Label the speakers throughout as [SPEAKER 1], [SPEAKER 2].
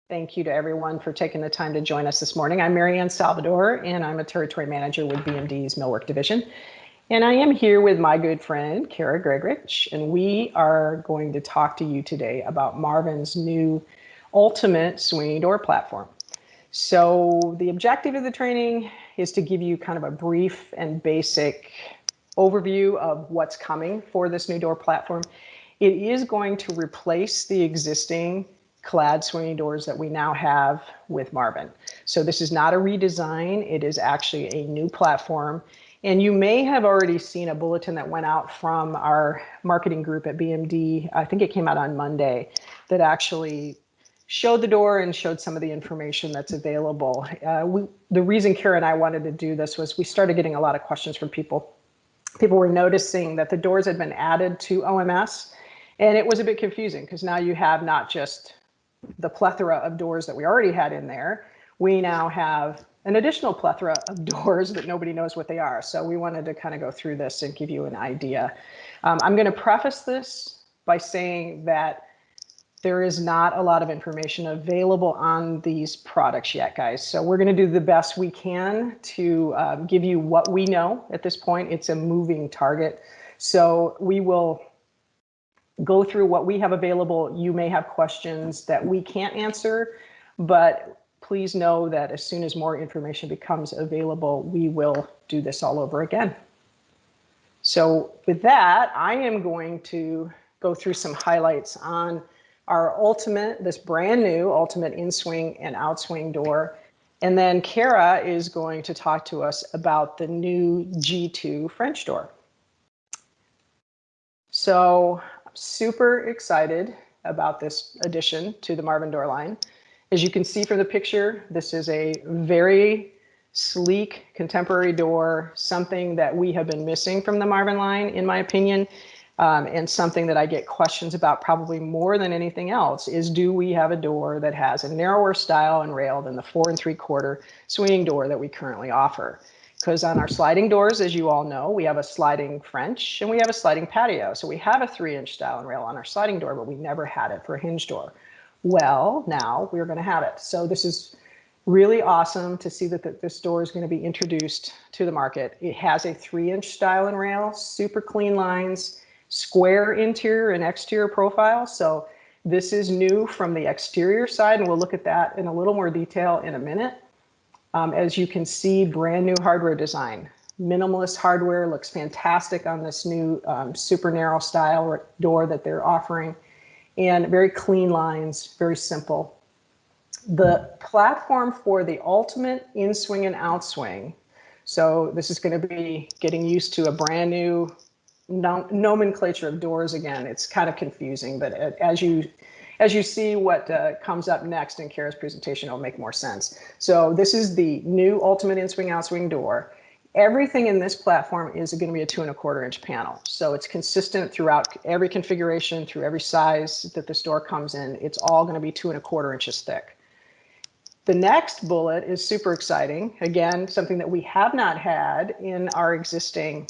[SPEAKER 1] Thank you to everyone for taking the time to join us this morning. I'm Mariann Salvador, and I'm a territory manager with BMD's Millwork Division. And I am here with my good friend, Kara Gregrich, and we are going to talk to you today about Marvin's new ultimate swinging door platform. So the objective of the training is to give you kind of a brief and basic overview of what's coming for this new door platform. It is going to replace the existing clad swinging doors that we now have with Marvin. So this is not a redesign, it is actually a new platform. And you may have already seen a bulletin that went out from our marketing group at BMD, I think it came out on Monday, that actually showed the door and showed some of the information that's available. The reason Kara and I wanted to do this was we started getting a lot of questions from people. People were noticing that the doors had been added to OMS, and it was a bit confusing because now you have not just the plethora of doors that we already had in there, we now have an additional plethora of doors that nobody knows what they are. So we wanted to kind of go through this and give you an idea. I'm going to preface this by saying that there is not a lot of information available on these products yet, guys. So we're going to do the best we can to give you what we know at this point. It's a moving target. So we will go through what we have available. You may have questions that we can't answer, but please know that as soon as more information becomes available, we will do this all over again. So with that, I am going to go through some highlights on our ultimate, this brand new ultimate in-swing and outswing door. And then Kara is going to talk to us about the new G2 French door. So super excited about this addition to the Marvin door line. As you can see from the picture, this is a very sleek contemporary door, something that we have been missing from the Marvin line, in my opinion, and something that I get questions about probably more than anything else is, do we have a door that has a narrower style and rail than the 4 3/4 swinging door that we currently offer? Because on our sliding doors, as you all know, we have a sliding French and we have a sliding patio. So we have a 3-inch style and rail on our sliding door, but we never had it for a hinge door. Well, now we're going to have it. So this is really awesome to see that this door is going to be introduced to the market. It has a 3-inch style and rail, super clean lines, square interior and exterior profile. So this is new from the exterior side, and we'll look at that in a little more detail in a minute. As you can see, brand new hardware design. Minimalist hardware, looks fantastic on this new super narrow style door that they're offering, and very clean lines, very simple. The platform for the ultimate in-swing and outswing. So this is going to be getting used to a brand new nomenclature of doors again. It's kind of confusing, but as you see what comes up next in Kara's presentation, it'll make more sense. So this is the new ultimate in-swing outswing door. Everything in this platform is going to be a 2 1/4 inch panel. So it's consistent throughout every configuration, through every size that this door comes in. It's all going to be 2 1/4 inches thick. The next bullet is super exciting. Again, something that we have not had in our existing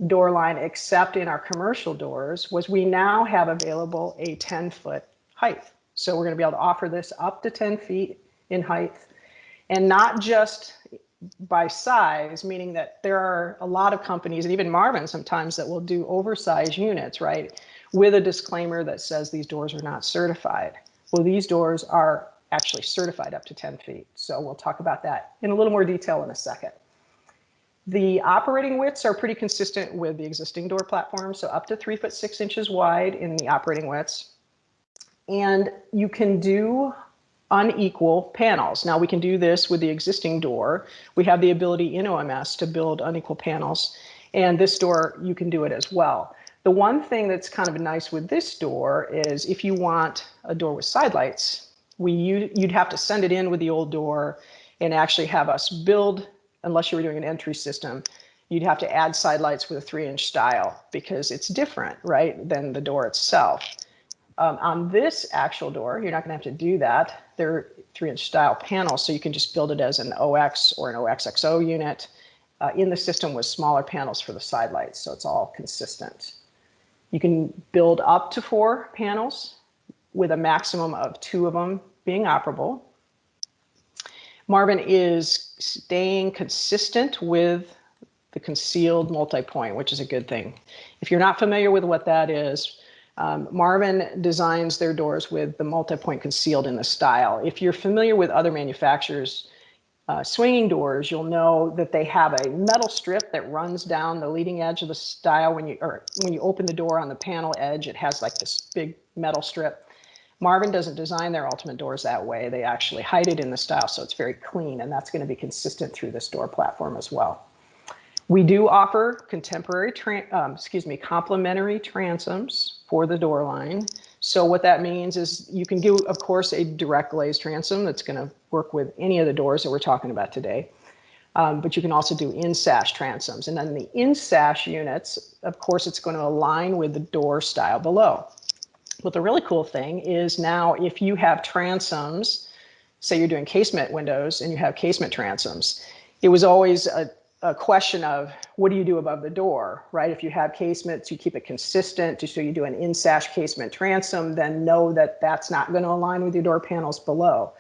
[SPEAKER 1] door line, except in our commercial doors, was we now have available a 10-foot height. So we're going to be able to offer this up to 10 feet in height, and not just by size, meaning that there are a lot of companies, and even Marvin sometimes, that will do oversized units, right, with a disclaimer that says these doors are not certified. Well, these doors are actually certified up to 10 feet. So we'll talk about that in a little more detail in a second. The operating widths are pretty consistent with the existing door platform, so up to 3 foot 6 inches wide in the operating widths. And you can do unequal panels. Now we can do this with the existing door. We have the ability in OMS to build unequal panels, and this door you can do it as well. The one thing that's kind of nice with this door is if you want a door with side lights, you'd have to send it in with the old door and actually have us build, unless you were doing an entry system, you'd have to add side lights with a 3-inch style because it's different, right, than the door itself. On this actual door, you're not going to have to do that. They're 3-inch style panels, so you can just build it as an OX or an OXXO unit in the system with smaller panels for the side lights, so it's all consistent. You can build up to 4 panels with a maximum of 2 of them being operable. Marvin is staying consistent with the concealed multi-point, which is a good thing. If you're not familiar with what that is, Marvin designs their doors with the multi-point concealed in the style. If you're familiar with other manufacturers' swinging doors, you'll know that they have a metal strip that runs down the leading edge of the style. When you open the door on the panel edge, it has like this big metal strip. Marvin doesn't design their Ultimate doors that way. They actually hide it in the style, so it's very clean, and that's going to be consistent through this door platform as well. We do offer complementary transoms for the door line. So what that means is you can do, of course, a direct glazed transom that's going to work with any of the doors that we're talking about today. But you can also do in-sash transoms. And then the in-sash units, of course, it's going to align with the door style below. But the really cool thing is now if you have transoms, say you're doing casement windows and you have casement transoms, it was always a question of what do you do above the door, right? If you have casements, you keep it consistent. So you do an in-sash casement transom, then know that that's not going to align with your door panels below.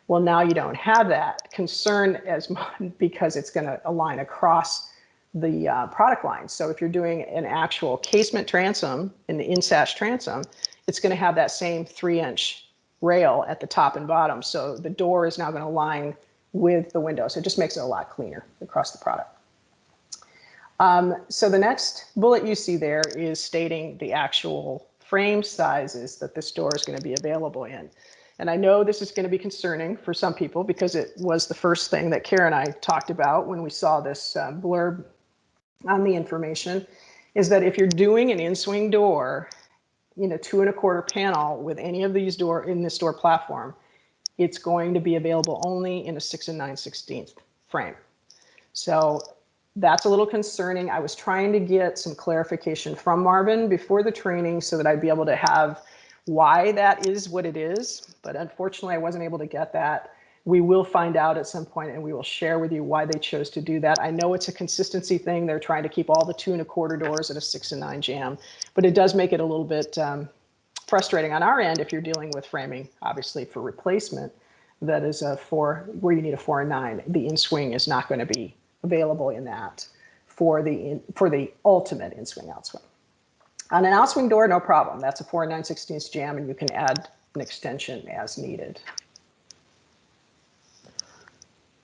[SPEAKER 1] Well, now you don't have that concern as much because it's going to align across the product line. So if you're doing an actual casement transom in the in-sash transom, it's going to have that same 3-inch rail at the top and bottom. So the door is now going to align with the window. So it just makes it a lot cleaner across the product. So the next bullet you see there is stating the actual frame sizes that this door is going to be available in. And I know this is going to be concerning for some people because it was the first thing that Kara and I talked about when we saw this blurb on the information, is that if you're doing an in-swing door in a 2 1/4 panel with any of these in this door platform, it's going to be available only in a 6 9/16 frame. So that's a little concerning. I was trying to get some clarification from Marvin before the training so that I'd be able to have why that is what it is. But unfortunately, I wasn't able to get that. We will find out at some point and we will share with you why they chose to do that. I know it's a consistency thing. They're trying to keep all the 2 1/4 doors at a 6 9 jam, but it does make it a little bit frustrating on our end if you're dealing with framing, obviously for replacement, that is where you need a 4 9. The in-swing is not going to be available in that for the ultimate in-swing outswing. On an outswing door, no problem. That's a 4 9/16 jam, and you can add an extension as needed.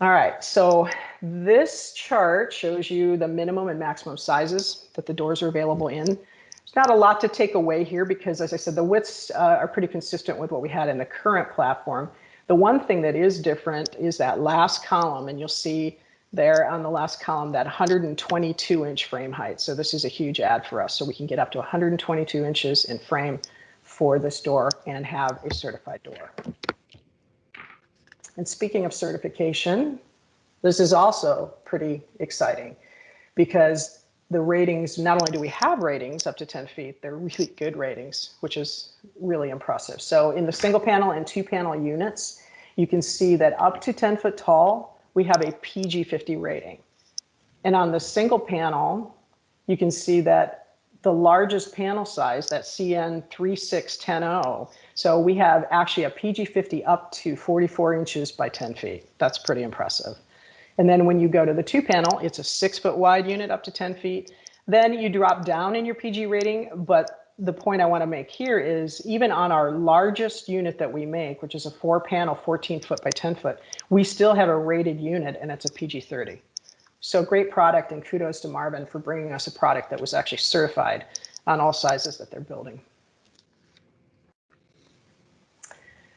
[SPEAKER 1] All right, so this chart shows you the minimum and maximum sizes that the doors are available in. There's not a lot to take away here because, as I said, the widths are pretty consistent with what we had in the current platform. The one thing that is different is that last column, and you'll see there on the last column that 122-inch frame height. So this is a huge add for us. So we can get up to 122 inches in frame for this door and have a certified door. And speaking of certification, this is also pretty exciting because the ratings, not only do we have ratings up to 10 feet, they're really good ratings, which is really impressive. So in the single panel and 2 panel units, you can see that up to 10 foot tall, we have a PG 50 rating. And on the single panel, you can see that the largest panel size, that CN 3610, so we have actually a PG 50 up to 44 inches by 10 feet. That's pretty impressive. And then when you go to the 2 panel, it's a 6 foot wide unit up to 10 feet. Then you drop down in your PG rating. But the point I want to make here is even on our largest unit that we make, which is a 4 panel, 14 foot by 10 foot, we still have a rated unit and it's a PG 30. So great product, and kudos to Marvin for bringing us a product that was actually certified on all sizes that they're building.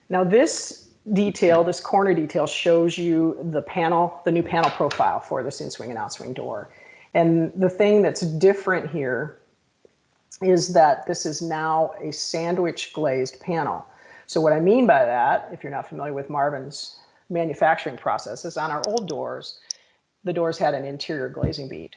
[SPEAKER 1] Now this detail, this corner detail, shows you the panel, the new panel profile for this in-swing and outswing door. And the thing that's different here is that this is now a sandwich glazed panel. So what I mean by that, if you're not familiar with Marvin's manufacturing process, is on our old doors, the doors had an interior glazing bead.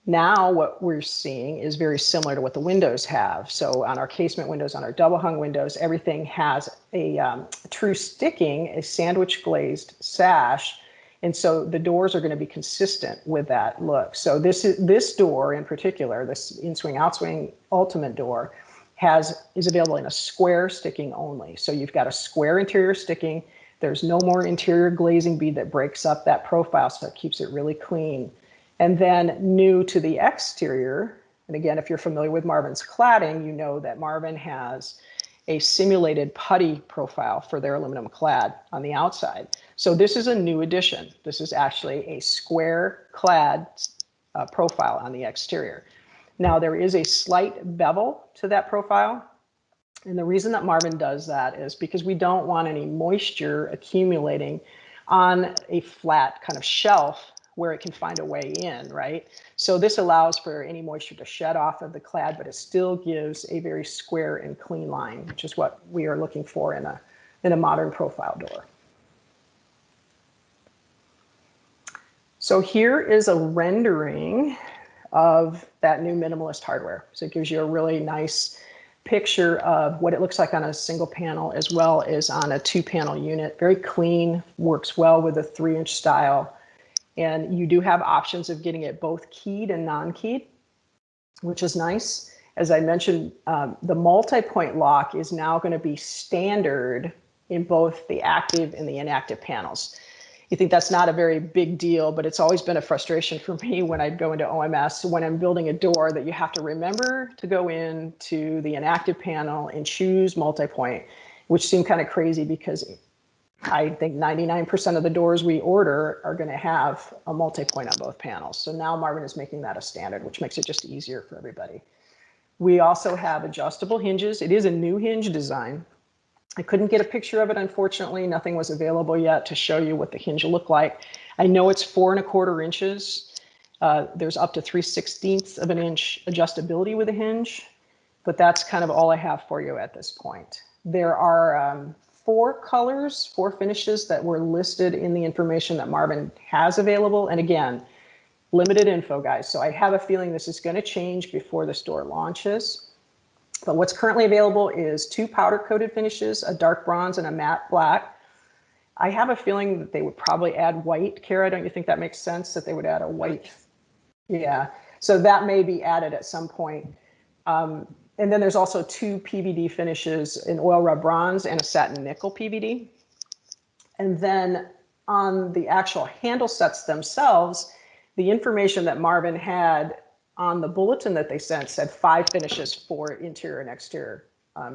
[SPEAKER 1] Now what we're seeing is very similar to what the windows have. So on our casement windows, on our double hung windows, everything has a true sticking, a sandwich glazed sash. And so the doors are going to be consistent with that look. So this door in particular, this in-swing, outswing ultimate door, is available in a square sticking only. So you've got a square interior sticking. There's no more interior glazing bead that breaks up that profile, so it keeps it really clean. And then new to the exterior, and again, if you're familiar with Marvin's cladding, you know that Marvin has a simulated putty profile for their aluminum clad on the outside. So this is a new addition. This is actually a square clad profile on the exterior. Now there is a slight bevel to that profile. And the reason that Marvin does that is because we don't want any moisture accumulating on a flat kind of shelf where it can find a way in, right? So this allows for any moisture to shed off of the clad, but it still gives a very square and clean line, which is what we are looking for in a modern profile door. So here is a rendering of that new minimalist hardware. So it gives you a really nice picture of what it looks like on a single panel as well as on a 2-panel unit. Very clean, works well with a 3-inch style. And you do have options of getting it both keyed and non-keyed, which is nice. As I mentioned, the multi-point lock is now going to be standard in both the active and the inactive panels. You think that's not a very big deal, but it's always been a frustration for me when I go into OMS, when I'm building a door, that you have to remember to go into the inactive panel and choose multi-point, which seemed kind of crazy because I think 99% of the doors we order are going to have a multi-point on both panels. So now Marvin is making that a standard, which makes it just easier for everybody. We also have adjustable hinges. It is a new hinge design. I couldn't get a picture of it, unfortunately. Nothing was available yet to show you what the hinge looked like. I know it's 4 1/4 inches. There's up to 3/16 of an inch adjustability with a hinge, but that's kind of all I have for you at this point. There are 4 colors, 4 finishes that were listed in the information that Marvin has available. And again, limited info, guys. So I have a feeling this is going to change before the store launches. But what's currently available is 2 powder coated finishes, a dark bronze and a matte black. I have a feeling that they would probably add white. Kara, don't you think that makes sense, that they would add a white? Yeah, so that may be added at some point. And then there's also 2 PVD finishes, an oil rub bronze and a satin nickel PVD. And then on the actual handle sets themselves, the information that Marvin had on the bulletin that they sent said 5 finishes for interior and exterior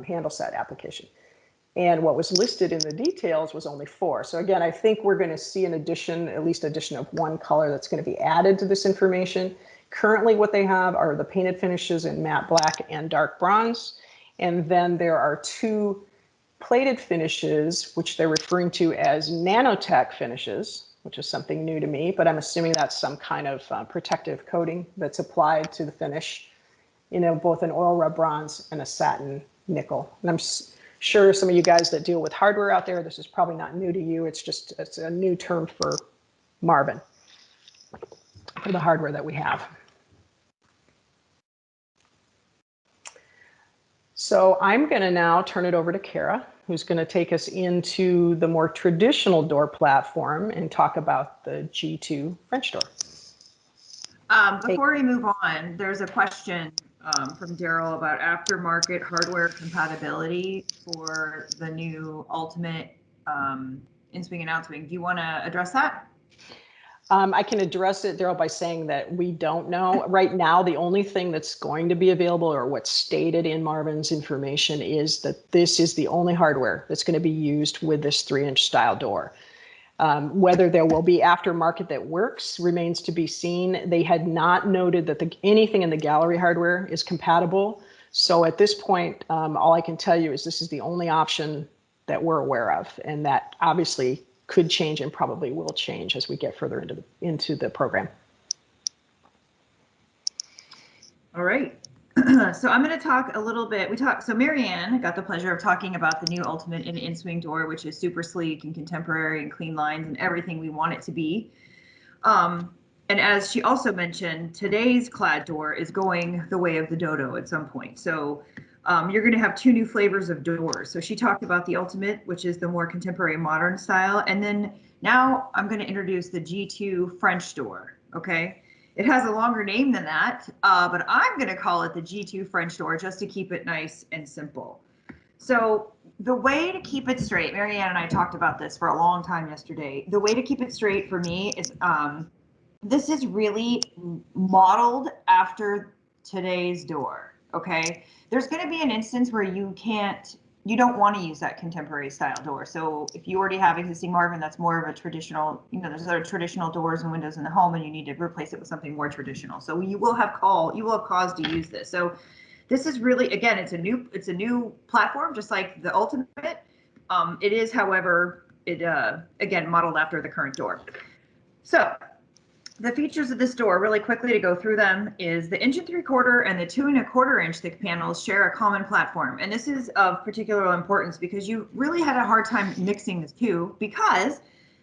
[SPEAKER 1] handle set application. And what was listed in the details was only 4. So again, I think we're going to see an addition, at least addition of 1 color that's going to be added to this information. Currently what they have are the painted finishes in matte black and dark bronze. And then there are 2 plated finishes, which they're referring to as nanotech finishes, which is something new to me, but I'm assuming that's some kind of protective coating that's applied to the finish, both an oil rub bronze and a satin nickel. And I'm sure some of you guys that deal with hardware out there, this is probably not new to you. It's a new term for Marvin, for the hardware that we have. So I'm going to now turn it over to Kara, who's going to take us into the more traditional door platform and talk about the G2 French door.
[SPEAKER 2] Before we move on, there's a question from Daryl about aftermarket hardware compatibility for the new Ultimate in-swing and outswing. Do you want to address that?
[SPEAKER 1] I can address it, Daryl, by saying that we don't know. Right now, the only thing that's going to be available, or what's stated in Marvin's information, is that this is the only hardware that's going to be used with this 3-inch style door. Whether there will be aftermarket that works remains to be seen. They had not noted that anything in the gallery hardware is compatible. So at this point, all I can tell you is this is the only option that we're aware of, and that obviously could change and probably will change as we get further into the program.
[SPEAKER 2] All right. So I'm going to talk a little bit. So Mariann got the pleasure of talking about the new Ultimate in-swing door, which is super sleek and contemporary and clean lines and everything we want it to be. And as she also mentioned, today's clad door is going the way of the dodo at some point. So you're going to have 2 new flavors of doors. So she talked about the Ultimate, which is the more contemporary modern style. And then now I'm going to introduce the G2 French door. Okay. It has a longer name than that, but I'm going to call it the G2 French door just to keep it nice and simple. So the way to keep it straight, Mariann and I talked about this for a long time yesterday. The way to keep it straight for me is this is really modeled after today's door, okay? There's going to be an instance where you don't want to use that contemporary style door. So if you already have existing Marvin, that's more of a traditional, there's other traditional doors and windows in the home and you need to replace it with something more traditional. So you will have cause to use this. So this is really, again, it's a new platform, just like the Ultimate. It is, however, again, modeled after the current door. So the features of this door, really quickly to go through them, is the 1 3/4 and the 2 1/4 thick panels share a common platform. And this is of particular importance because you really had a hard time mixing the two, because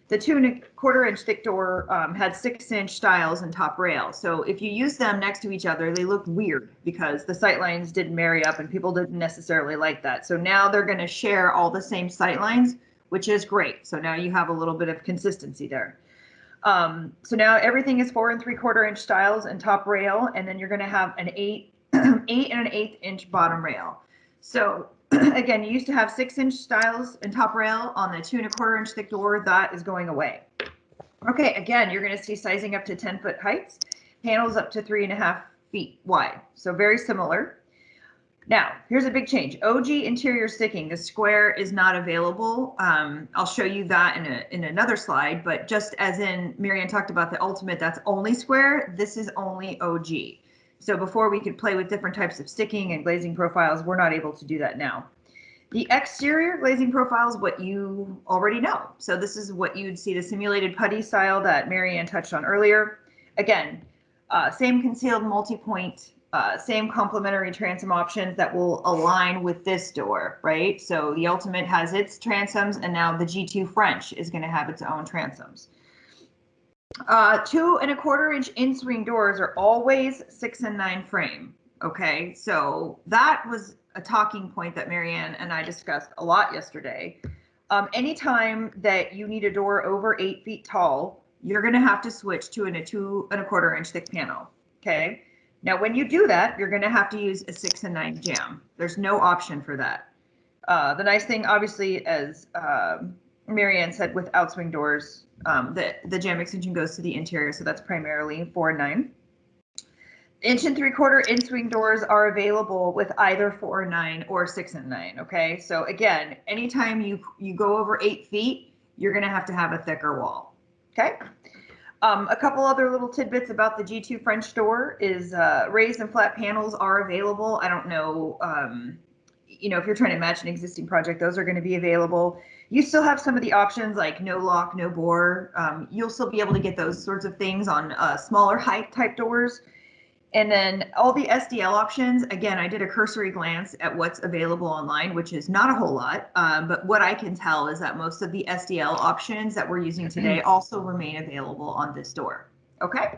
[SPEAKER 2] the 2 1/4 thick door had 6-inch stiles and top rail. So if you use them next to each other, they look weird because the sight lines didn't marry up and people didn't necessarily like that. So now they're going to share all the same sight lines, which is great. So now you have a little bit of consistency there. So now everything is 4 3/4 stiles and top rail, and then you're going to have an 8 and an 1/8 inch bottom rail. So again, you used to have 6-inch stiles and top rail on the 2 1/4 thick door. That is going away. Okay, again, you're going to see sizing up to 10-foot heights, panels up to 3.5 feet wide. So very similar. Now, here's a big change. OG interior sticking, the square is not available. I'll show you that in another slide, but just as in Mariann talked about the Ultimate, that's only square. This is only OG. So before we could play with different types of sticking and glazing profiles, we're not able to do that now. The exterior glazing profile is what you already know. So this is what you'd see, the simulated putty style that Mariann touched on earlier. Again, same concealed multi-point, same complementary transom options that will align with this door, right? So the Ultimate has its transoms, and now the G2 French is going to have its own transoms. 2 1/4 in-swing doors are always 6 and 9 frame. Okay, so that was a talking point that Mariann and I discussed a lot yesterday. Anytime that you need a door over 8 feet tall, you're going to have to switch to a 2 1/4 thick panel. Okay, now when you do that, you're going to have to use a 6 and 9 jam. There's no option for that. The nice thing, obviously, as Mariann said, with Outswing doors, the jam extension goes to the interior, so that's primarily 4 and 9. 1 3/4 in-swing doors are available with either 4 and 9 or 6 and 9. Okay, so again, anytime you go over 8 feet, you're going to have a thicker wall. Okay. A couple other little tidbits about the G2 French door is raised and flat panels are available. I don't know, if you're trying to match an existing project, those are going to be available. You still have some of the options like no lock, no bore. You'll still be able to get those sorts of things on smaller height type doors. And then all the SDL options, again, I did a cursory glance at what's available online, which is not a whole lot. But what I can tell is that most of the SDL options that we're using today also remain available on this door. Okay.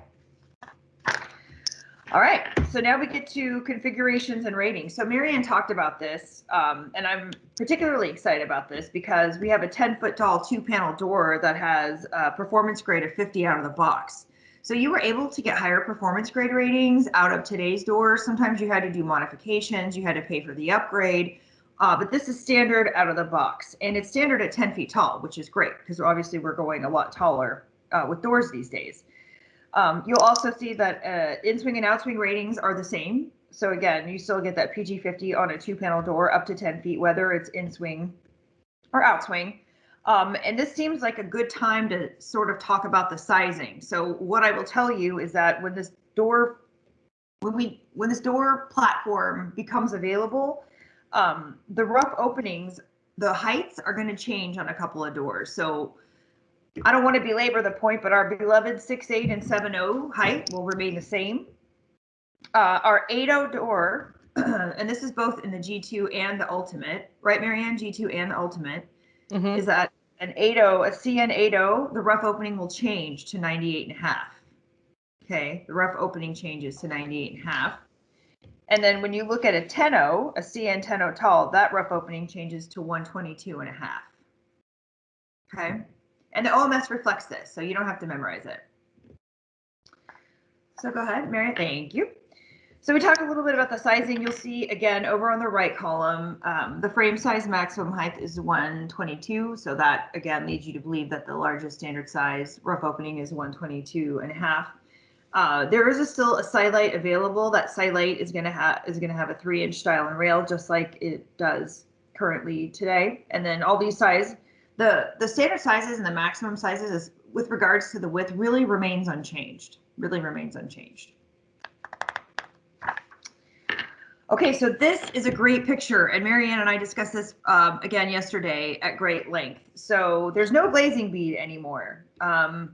[SPEAKER 2] All right, so now we get to configurations and ratings. So Mariann talked about this, and I'm particularly excited about this because we have a 10-foot tall 2-panel door that has a performance grade of 50 out of the box. So you were able to get higher performance grade ratings out of today's doors. Sometimes you had to do modifications, you had to pay for the upgrade, but this is standard out of the box. And it's standard at 10 feet tall, which is great because obviously we're going a lot taller with doors these days. You'll also see that in-swing and out-swing ratings are the same. So again, you still get that PG50 on a 2-panel door up to 10 feet, whether it's in-swing or out-swing. And this seems like a good time to sort of talk about the sizing. So what I will tell you is that when this door platform becomes available, the rough openings, the heights are going to change on a couple of doors. So I don't want to belabor the point, but our beloved 6'8" and 7'0" height will remain the same. Our 8'0" door, and this is both in the G2 and the Ultimate, right, Mariann? G2 and the Ultimate, is that an 8'0", a CN 8'0", the rough opening will change to 98.5. Okay, the rough opening changes to 98.5. And then when you look at a 10'0", a CN 10'0" tall, that rough opening changes to 122.5. Okay. And the OMS reflects this, so you don't have to memorize it. So go ahead, Mariann. Thank you. So we talked a little bit about the sizing. You'll see again over on the right column, the frame size maximum height is 122. So that again leads you to believe that the largest standard size rough opening is 122 and a half. There is still a side light available. That side light is going to have a 3-inch style and rail, just like it does currently today. And then all these size, the standard sizes and the maximum sizes, is, with regards to the width, really remains unchanged. Really remains unchanged. Okay, so this is a great picture, and Mariann and I discussed this again yesterday at great length. So there's no glazing bead anymore. And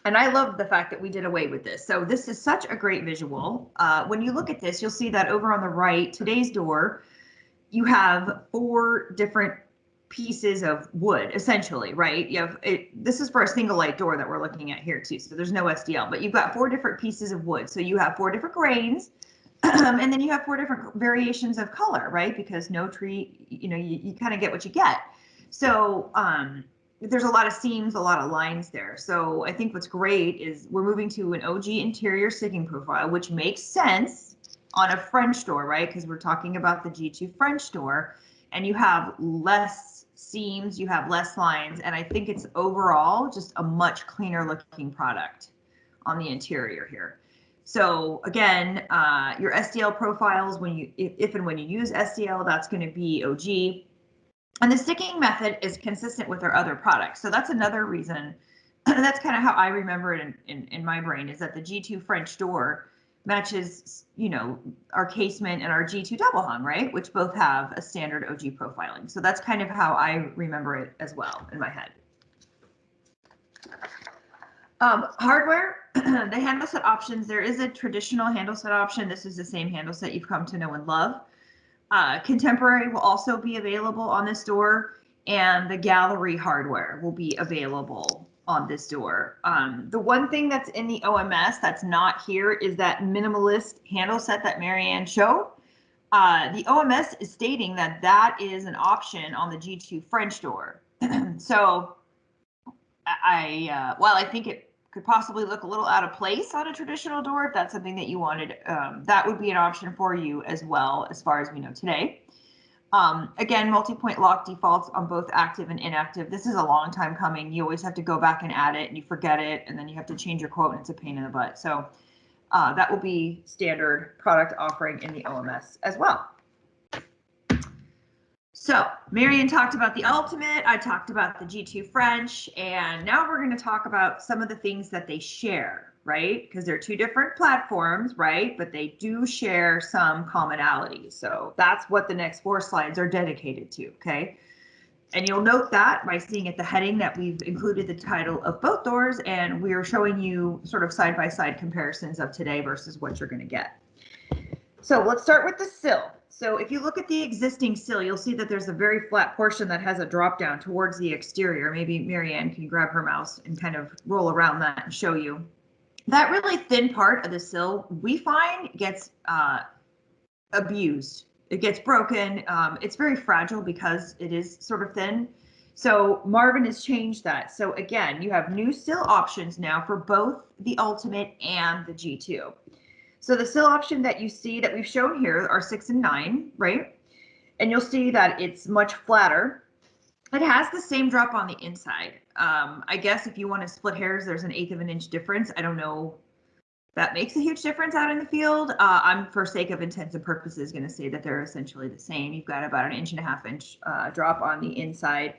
[SPEAKER 2] I love the fact that we did away with this. So this is such a great visual. When you look at this, you'll see that over on the right, today's door, you have 4 different pieces of wood, essentially, right? You have this is for a single light door that we're looking at here too. So there's no SDL, but you've got 4 different pieces of wood. So you have 4 different grains. And then you have 4 different variations of color, right? Because no tree, you kind of get what you get. So there's a lot of seams, a lot of lines there. So I think what's great is we're moving to an OG interior sticking profile, which makes sense on a French door, right? Because we're talking about the G2 French door, and you have less seams, you have less lines, and I think it's overall just a much cleaner looking product on the interior here. So again, your SDL profiles, if and when you use SDL, that's going to be OG. And the sticking method is consistent with our other products. So that's another reason. That's kind of how I remember it in my brain, is that the G2 French door matches, our casement and our G2 double hung, right? Which both have a standard OG profiling. So that's kind of how I remember it as well in my head. Hardware, the handle set options, there is a traditional handle set option. This is the same handle set you've come to know and love. Contemporary will also be available on this door, and the gallery hardware will be available on this door. The one thing that's in the OMS that's not here is that minimalist handle set that Mariann showed. The OMS is stating that that is an option on the G2 French door. So while I think it could possibly look a little out of place on a traditional door, if that's something that you wanted, that would be an option for you as well, as far as we know today. Again, multi-point lock defaults on both active and inactive. This is a long time coming. You always have to go back and add it, and you forget it, and then you have to change your quote, and it's a pain in the butt. So that will be standard product offering in the OMS as well. So Mariann talked about the Ultimate, I talked about the G2 French, and now we're going to talk about some of the things that they share, right? Because they're 2 different platforms, right? But they do share some commonalities. So that's what the next 4 slides are dedicated to, okay? And you'll note that by seeing at the heading that we've included the title of both doors, and we are showing you sort of side-by-side comparisons of today versus what you're going to get. So let's start with the sill. So if you look at the existing sill, you'll see that there's a very flat portion that has a drop down towards the exterior. Maybe Mariann can grab her mouse and kind of roll around that and show you. That really thin part of the sill, we find, gets abused. It gets broken. It's very fragile because it is sort of thin. So Marvin has changed that. So again, you have new sill options now for both the Ultimate and the G2. So the sill option that you see that we've shown here are 6 and 9, right? And you'll see that it's much flatter. It has the same drop on the inside. I guess if you want to split hairs, there's an 1/8 of an inch difference. I don't know if that makes a huge difference out in the field. I'm, for sake of intents and purposes, going to say that they're essentially the same. You've got about an 1.5 inch drop on the inside.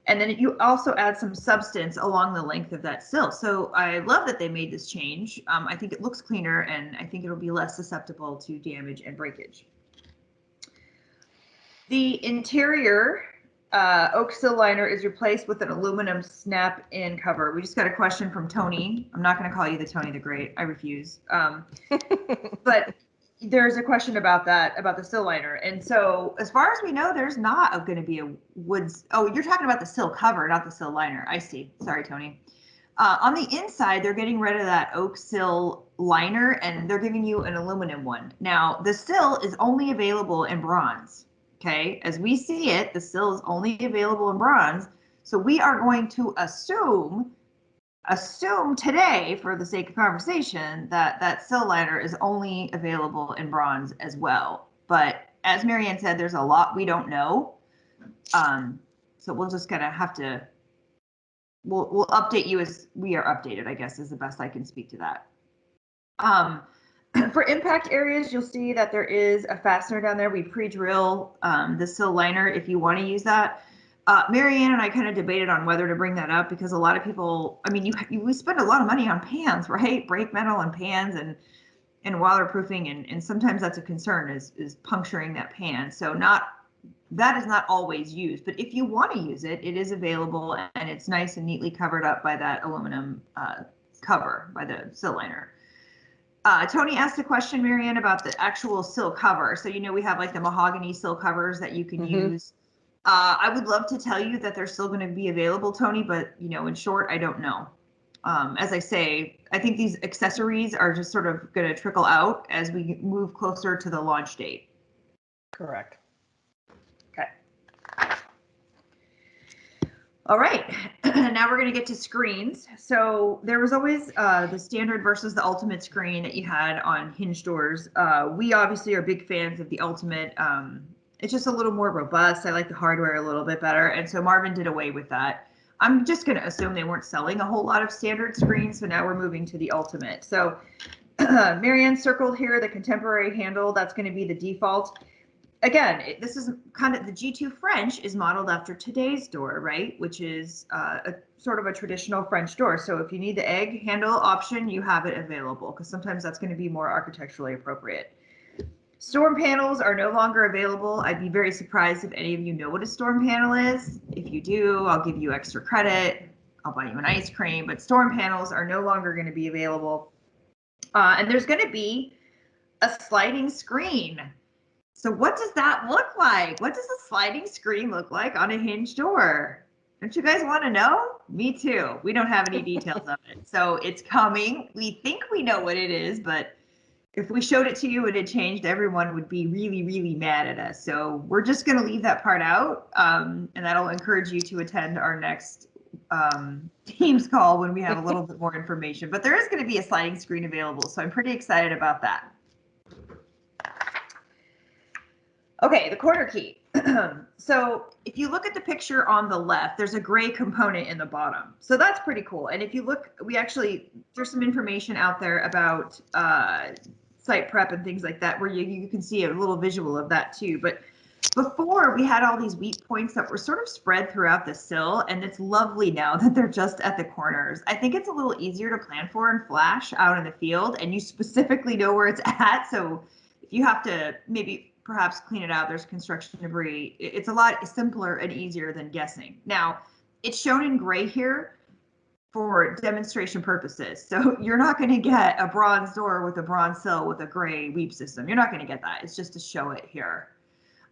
[SPEAKER 2] And then you also add some substance along the length of that sill. So I love that they made this change. I think it looks cleaner, and I think it'll be less susceptible to damage and breakage. The interior oak sill liner is replaced with an aluminum snap-in cover. We just got a question from Tony. I'm not going to call you the Tony the Great. I refuse. But there's a question about that, about the sill liner. And so as far as we know, there's not going to be a woods. Oh, you're talking about the sill cover, not the sill liner. I see. Sorry, Tony. On the inside, they're getting rid of that oak sill liner, and they're giving you an aluminum one. Now, the sill is only available in bronze. Okay, as we see it, the sill is only available in bronze. So we are going to assume, assume today, for the sake of conversation, that that Sill Liner is only available in bronze as well. But as Mariann said, there's a lot we don't know. So we'll just kind of have to, we'll update you as we are updated, I guess, is the best I can speak to that. For impact areas, you'll see that there is a fastener down there. We pre-drill the Sill Liner if you want to use that. Mariann and I kind of debated on whether to bring that up because a lot of people, I mean, we spend a lot of money on pans, right? Brake metal and pans and waterproofing, and sometimes that's a concern is puncturing that pan. So that is not always used, but if you want to use it, it is available and it's nice and neatly covered up by that aluminum cover, by the Sill Liner. Tony asked a question, Mariann, about the actual sill cover. So, you know, we have like the mahogany sill covers that you can use. I would love to tell you that they're still going to be available, Tony, but, you know, in short, I don't know. As I say, I think these accessories are just sort of going to trickle out as we move closer to the launch date.
[SPEAKER 1] Correct.
[SPEAKER 2] Okay. All right, now we're going to get to screens. So there was always the standard versus the ultimate screen that you had on hinge doors. We obviously are big fans of the ultimate. It's just a little more robust. I like the hardware a little bit better. And so Marvin did away with that. I'm just going to assume they weren't selling a whole lot of standard screens. So now we're moving to the ultimate. So Mariann circled here the contemporary handle. That's going to be the default. Again, this is kind of the G2 French is modeled after today's door, right? Which is a sort of a traditional French door. So if you need the egg handle option, you have it available because sometimes that's going to be more architecturally appropriate. Storm panels are no longer available. I'd be very surprised if any of you know what a storm panel is. If you do, I'll give you extra credit. I'll buy you an ice cream, but storm panels are no longer going to be available. And there's going to be a sliding screen. So what does that look like? What does a sliding screen look like on a hinge door? Don't you guys want to know? Me too. We don't have any details of it. So it's coming. We think we know what it is, but if we showed it to you and it changed, everyone would be really, really mad at us. So we're just going to leave that part out. And that'll encourage you to attend our next Teams call when we have a little bit more information. But there is going to be a sliding screen available. So I'm pretty excited about that. Okay, the corner key. So if you look at the picture on the left, there's a gray component in the bottom. So that's pretty cool. And if you look, there's some information out there about site prep and things like that, where you can see a little visual of that too. But before, we had all these weak points that were sort of spread throughout the sill, and it's lovely now that they're just at the corners. I think it's a little easier to plan for and flash out in the field, and you specifically know where it's at. So if you have to maybe perhaps clean it out, there's construction debris, it's a lot simpler and easier than guessing. Now, it's shown in gray here for demonstration purposes. So you're not going to get a bronze door with a bronze sill with a gray weep system. You're not going to get that. It's just to show it here.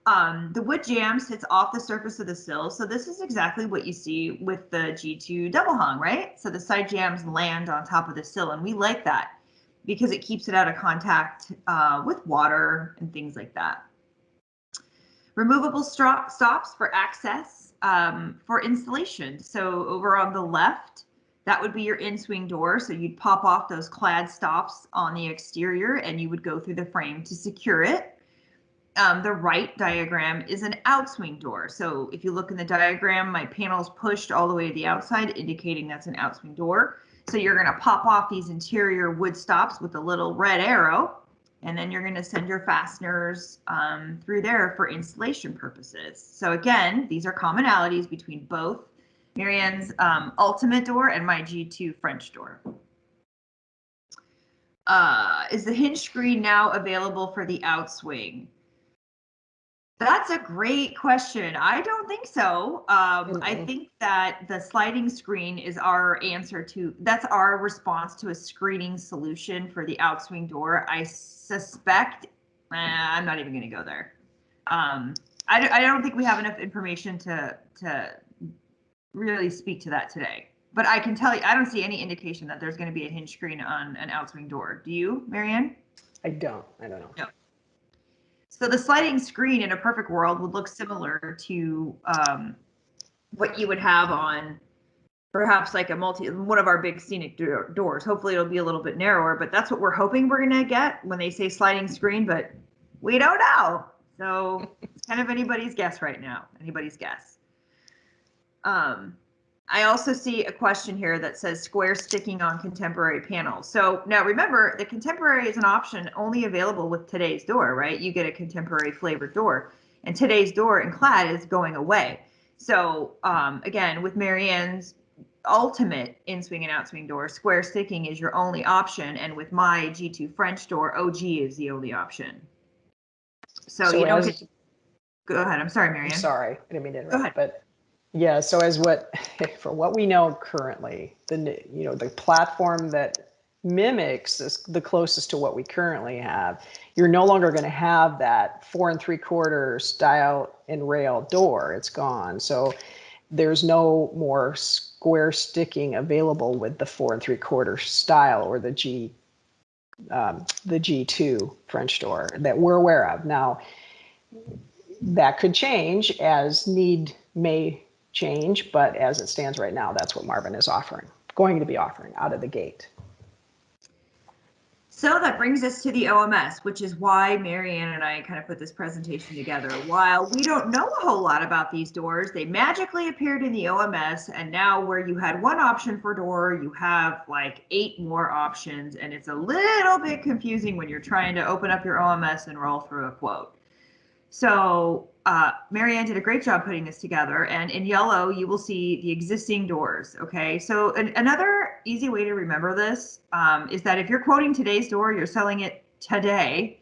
[SPEAKER 2] The wood jamb sits off the surface of the sill. So this is exactly what you see with the G2 double hung, right? So the side jambs land on top of the sill, and we like that because it keeps it out of contact with water and things like that. Removable stops for access for installation. So over on the left, that would be your in-swing door. So you'd pop off those clad stops on the exterior and you would go through the frame to secure it. The right diagram is an outswing door. So if you look in the diagram, my panel is pushed all the way to the outside, indicating that's an outswing door. So you're going to pop off these interior wood stops with a little red arrow, and then you're going to send your fasteners through there for installation purposes. So again, these are commonalities between both Mariann's ultimate door and my G2 French door. Is the hinge screen now available for the outswing? That's a great question. I don't think so. I think that the sliding screen is our answer to, that's our response to a screening solution for the outswing door. I suspect, I'm not even going to go there. I don't think we have enough information to really speak to that today. But I can tell you, I don't see any indication that there's going to be a hinge screen on an outswing door. Do you, Mariann?
[SPEAKER 1] I don't know.
[SPEAKER 2] No. So the sliding screen in a perfect world would look similar to what you would have on perhaps like one of our big scenic doors. Hopefully it'll be a little bit narrower, but that's what we're hoping we're going to get when they say sliding screen, but we don't know. So it's kind of anybody's guess right now, anybody's guess. I also see a question here that says square sticking on contemporary panels. So now remember, the contemporary is an option only available with today's door, right? You get a contemporary flavored door, and today's door in clad is going away. So again, with Mariann's ultimate in-swing and outswing door, square sticking is your only option, and with my G2 French door, OG is the only option. So you don't get. Go ahead. I'm sorry, Mariann.
[SPEAKER 1] I'm sorry, I didn't mean to interrupt. But yeah, so for what we know currently, the platform that mimics the closest to what we currently have, you're no longer going to have that 4 3/4 style and rail door. It's gone. So there's no more square sticking available with the 4 3/4 style or the G2 French door that we're aware of. Now, that could change as need may change, but as it stands right now, that's what Marvin is going to be offering out of the gate.
[SPEAKER 2] So that brings us to the OMS, which is why Mariann and I kind of put this presentation together. While we don't know a whole lot about these doors, they magically appeared in the OMS, and now where you had one option for door, you have like 8 more options, and it's a little bit confusing when you're trying to open up your OMS and roll through a quote. So Mariann did a great job putting this together, and in yellow you will see the existing doors. Okay, so another easy way to remember this is that if you're quoting today's door, you're selling it today.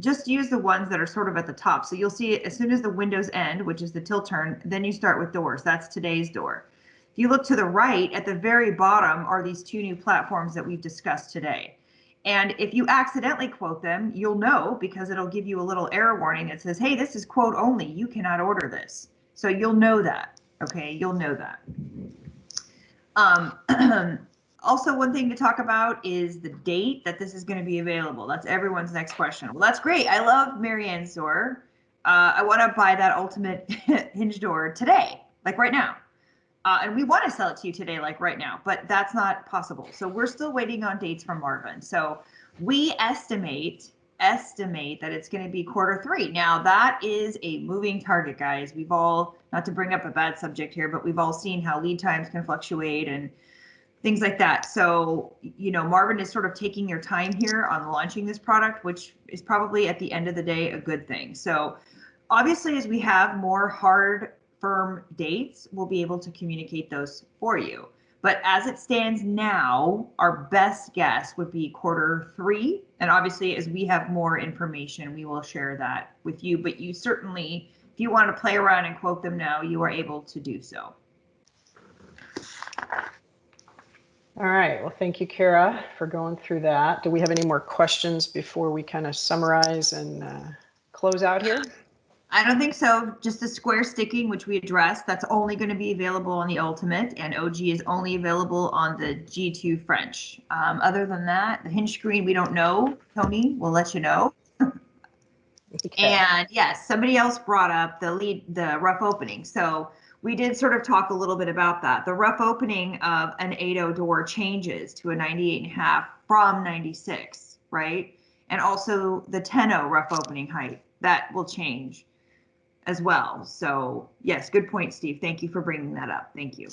[SPEAKER 2] Just use the ones that are sort of at the top. So you'll see it as soon as the windows end, which is the tilt turn, then you start with doors. That's today's door. If you look to the right, at the very bottom are these 2 new platforms that we've discussed today. And if you accidentally quote them, you'll know, because it'll give you a little error warning that says, hey, this is quote only, you cannot order this. So you'll know that, okay? You'll know that. Also, one thing to talk about is the date that this is going to be available. That's everyone's next question. Well, that's great. I love Mariann's door. I want to buy that ultimate hinge door today, like right now. And we want to sell it to you today, like right now, but that's not possible. So we're still waiting on dates from Marvin. So we estimate that it's going to be Q3. Now that is a moving target, guys. We've all, not to bring up a bad subject here, but we've all seen how lead times can fluctuate and things like that. So, Marvin is sort of taking their time here on launching this product, which is probably at the end of the day a good thing. So obviously, as we have more firm dates, we'll be able to communicate those for you. But as it stands now, our best guess would be Q3. And obviously, as we have more information, we will share that with you. But you certainly, if you want to play around and quote them now, you are able to do so.
[SPEAKER 1] All right. Well, thank you, Kara, for going through that. Do we have any more questions before we kind of summarize and close out here?
[SPEAKER 2] I don't think so. Just the square sticking, which we addressed, that's only going to be available on the Ultimate, and OG is only available on the G2 French. Other than that, the hinge screen, we don't know. Tony, we'll let you know. Okay. And yes, somebody else brought up the rough opening. So we did sort of talk a little bit about that. The rough opening of an 8.0 door changes to a 98.5 from 96, right? And also the 10.0 rough opening height, that will change as well. So yes, good point, Steve. Thank you for bringing that up. Thank you.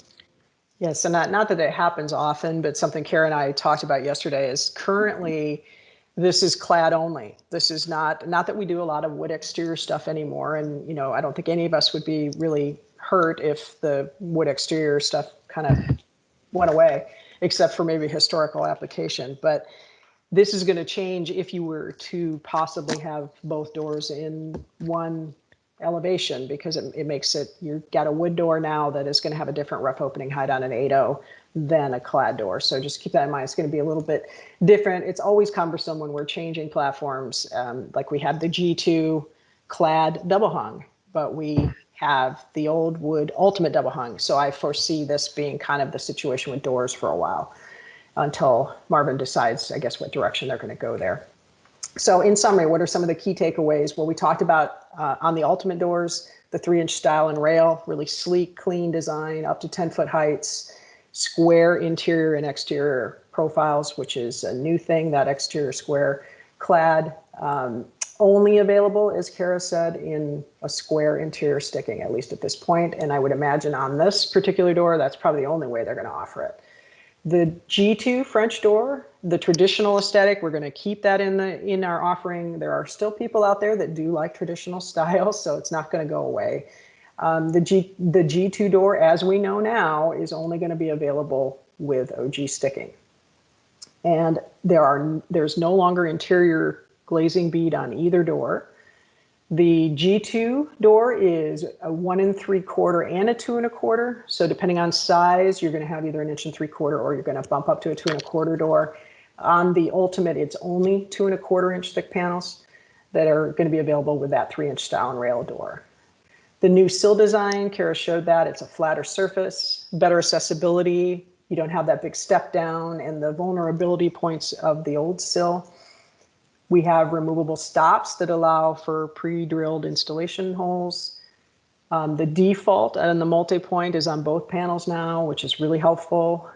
[SPEAKER 1] Yes, and not that it happens often, but something Kara and I talked about yesterday is currently this is clad only. This is not that we do a lot of wood exterior stuff anymore. And, I don't think any of us would be really hurt if the wood exterior stuff kind of went away, except for maybe historical application. But this is going to change if you were to possibly have both doors in one elevation, because it makes it, you've got a wood door now that is going to have a different rough opening height on an 8.0 than a clad door. So just keep that in mind. It's going to be a little bit different. It's always cumbersome when we're changing platforms. Like we have the G2 clad double hung, but we have the old wood ultimate double hung. So I foresee this being kind of the situation with doors for a while until Marvin decides, I guess, what direction they're going to go there. So in summary, what are some of the key takeaways? Well, we talked about on the Ultimate doors, the 3-inch style and rail, really sleek, clean design, up to 10-foot heights, square interior and exterior profiles, which is a new thing, that exterior square clad. Only available, as Kara said, in a square interior sticking, at least at this point. And I would imagine on this particular door, that's probably the only way they're going to offer it. The G2 French door, the traditional aesthetic, we're going to keep that in our offering. There are still people out there that do like traditional styles, so it's not going to go away. The G2 door, as we know now, is only going to be available with OG sticking. And there's no longer interior glazing bead on either door. The G2 door is a 1 3/4 and a 2 1/4. So depending on size, you're going to have either 1 3/4 or you're going to bump up to a 2 1/4 door. On the Ultimate, it's only 2 1/4 inch thick panels that are going to be available with that 3-inch style and rail door. The new sill design, Kara showed that. It's a flatter surface, better accessibility. You don't have that big step down and the vulnerability points of the old sill. We have removable stops that allow for pre-drilled installation holes. The default and the multi-point is on both panels now, which is really helpful.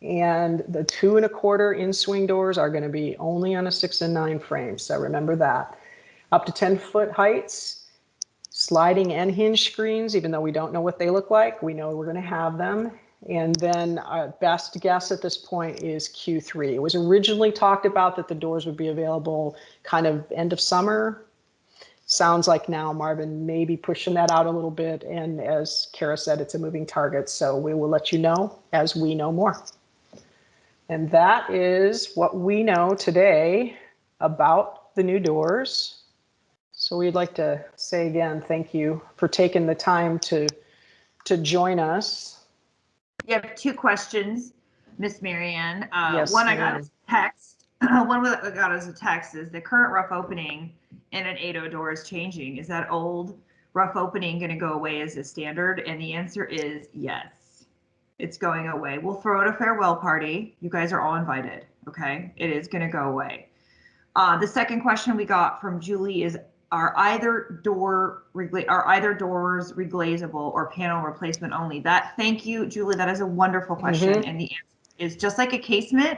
[SPEAKER 1] And the 2 1/4 in-swing doors are going to be only on a 6 and 9 frame, so remember that. Up to 10-foot heights, sliding and hinge screens, even though we don't know what they look like, we know we're going to have them. And then our best guess at this point is Q3. It was originally talked about that the doors would be available kind of end of summer. Sounds like now Marvin may be pushing that out a little bit. And as Kara said, it's a moving target. So we will let you know as we know more. And that is what we know today about the new doors. So we'd like to say again, thank you for taking the time to join us.
[SPEAKER 2] You have 2 questions, Miss Mariann.
[SPEAKER 1] Yes,
[SPEAKER 2] one I got as a text. One I got as a text is the current rough opening in an 8.0 door is changing. Is that old rough opening going to go away as a standard? And the answer is yes. It's going away. We'll throw it a farewell party. You guys are all invited. Okay, it is going to go away. The second question we got from Julie is, are either doors reglazable or panel replacement only? Thank you, Julie. That is a wonderful question. And the answer is, just like a casement,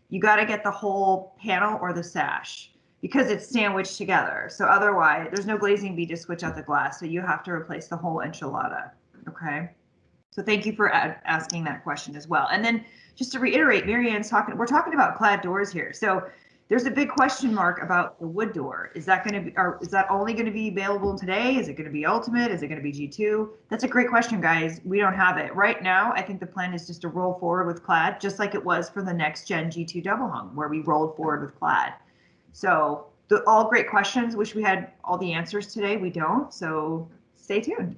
[SPEAKER 2] you got to get the whole panel or the sash because it's sandwiched together. So otherwise, there's no glazing bead to switch out the glass. So you have to replace the whole enchilada. Okay. So thank you for asking that question as well. And then just to reiterate, Mariann's we're talking about clad doors here. So there's a big question mark about the wood door. Is that only going to be available today? Is it going to be Ultimate? Is it going to be G2? That's a great question, guys. We don't have it right now. I think the plan is just to roll forward with clad, just like it was for the next gen G2 double hung, where we rolled forward with clad. So all great questions. Wish we had all the answers today. We don't. So stay tuned.